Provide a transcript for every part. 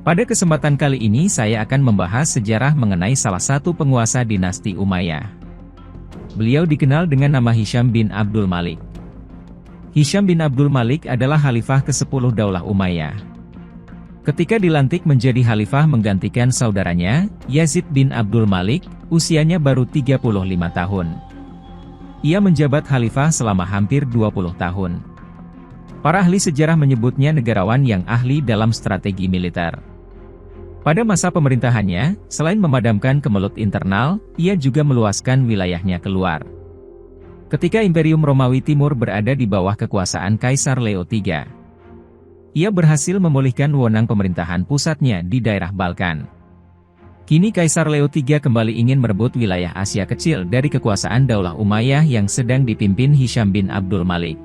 Pada kesempatan kali ini saya akan membahas sejarah mengenai salah satu penguasa dinasti Umayyah. Beliau dikenal dengan nama Hisham bin Abdul Malik. Hisham bin Abdul Malik adalah khalifah ke-10 Daulah Umayyah. Ketika dilantik menjadi khalifah menggantikan saudaranya, Yazid bin Abdul Malik, usianya baru 35 tahun. Ia menjabat khalifah selama hampir 20 tahun. Para ahli sejarah menyebutnya negarawan yang ahli dalam strategi militer. Pada masa pemerintahannya, selain memadamkan kemelut internal, ia juga meluaskan wilayahnya keluar. Ketika Imperium Romawi Timur berada di bawah kekuasaan Kaisar Leo III, ia berhasil memulihkan wewenang pemerintahan pusatnya di daerah Balkan. Kini Kaisar Leo III kembali ingin merebut wilayah Asia Kecil dari kekuasaan Daulah Umayyah yang sedang dipimpin Hisham bin Abdul Malik.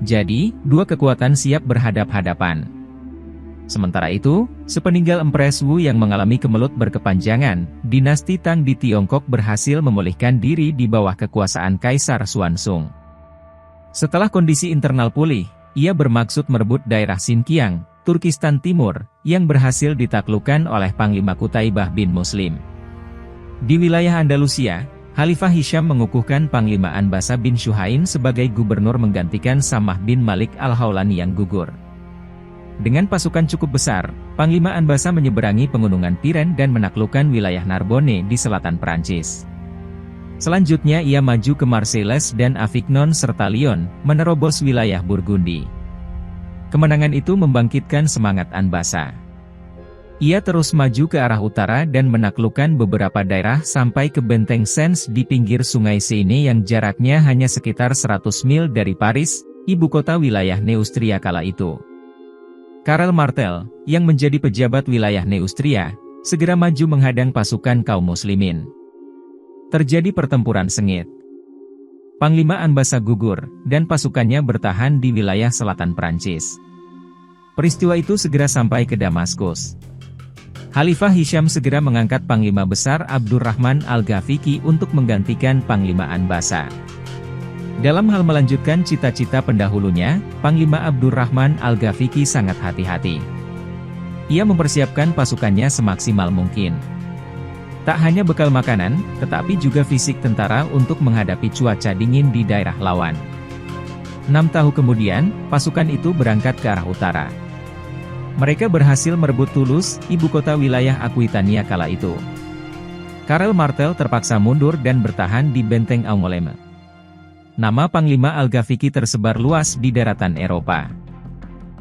Jadi, dua kekuatan siap berhadap-hadapan. Sementara itu, sepeninggal Empress Wu yang mengalami kemelut berkepanjangan, dinasti Tang di Tiongkok berhasil memulihkan diri di bawah kekuasaan Kaisar Xuanzong. Setelah kondisi internal pulih, ia bermaksud merebut daerah Xinjiang, Turkistan Timur, yang berhasil ditaklukkan oleh Panglima Qutaibah bin Muslim. Di wilayah Andalusia, Khalifah Hisham mengukuhkan Panglima Anbasa bin Syuhain sebagai gubernur menggantikan Samah bin Malik al-Haulani yang gugur. Dengan pasukan cukup besar, Panglima Anbasa menyeberangi pegunungan Piren dan menaklukkan wilayah Narbonne di selatan Perancis. Selanjutnya ia maju ke Marseilles dan Avignon serta Lyon, menerobos wilayah Burgundi. Kemenangan itu membangkitkan semangat Anbasa. Ia terus maju ke arah utara dan menaklukkan beberapa daerah sampai ke benteng Sens di pinggir sungai Seine yang jaraknya hanya sekitar 100 mil dari Paris, ibu kota wilayah Neustria kala itu. Karel Martel, yang menjadi pejabat wilayah Neustria, segera maju menghadang pasukan kaum muslimin. Terjadi pertempuran sengit. Panglima Anbasa gugur, dan pasukannya bertahan di wilayah selatan Prancis. Peristiwa itu segera sampai ke Damaskus. Khalifah Hisham segera mengangkat Panglima Besar Abdurrahman al-Ghafiqi untuk menggantikan Panglima Anbasa. Dalam hal melanjutkan cita-cita pendahulunya, Panglima Abdurrahman al-Ghafiqi sangat hati-hati. Ia mempersiapkan pasukannya semaksimal mungkin. Tak hanya bekal makanan, tetapi juga fisik tentara untuk menghadapi cuaca dingin di daerah lawan. 6 tahun kemudian, pasukan itu berangkat ke arah utara. Mereka berhasil merebut Toulouse, ibu kota wilayah Aquitania kala itu. Karel Martel terpaksa mundur dan bertahan di benteng Angoulême. Nama Panglima al-Ghafiqi tersebar luas di daratan Eropa.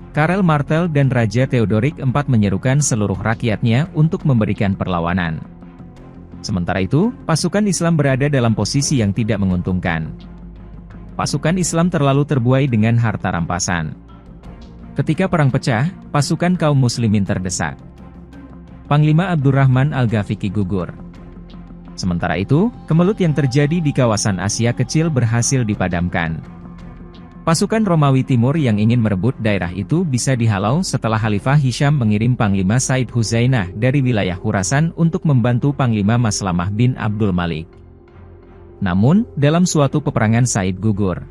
Karel Martel dan Raja Theodoric IV menyerukan seluruh rakyatnya untuk memberikan perlawanan. Sementara itu, pasukan Islam berada dalam posisi yang tidak menguntungkan. Pasukan Islam terlalu terbuai dengan harta rampasan. Ketika perang pecah, pasukan kaum muslimin terdesak. Panglima Abdurrahman al-Ghafiqi gugur. Sementara itu, kemelut yang terjadi di kawasan Asia Kecil berhasil dipadamkan. Pasukan Romawi Timur yang ingin merebut daerah itu bisa dihalau setelah Khalifah Hisham mengirim Panglima Said Huzainah dari wilayah Khurasan untuk membantu Panglima Maslamah bin Abdul Malik. Namun, dalam suatu peperangan Said gugur.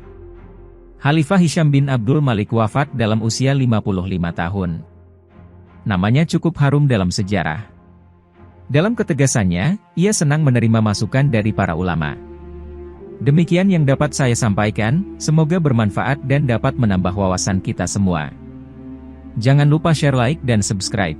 Khalifah Hisham bin Abdul Malik wafat dalam usia 55 tahun. Namanya cukup harum dalam sejarah. Dalam ketegasannya, ia senang menerima masukan dari para ulama. Demikian yang dapat saya sampaikan, semoga bermanfaat dan dapat menambah wawasan kita semua. Jangan lupa share, like, dan subscribe.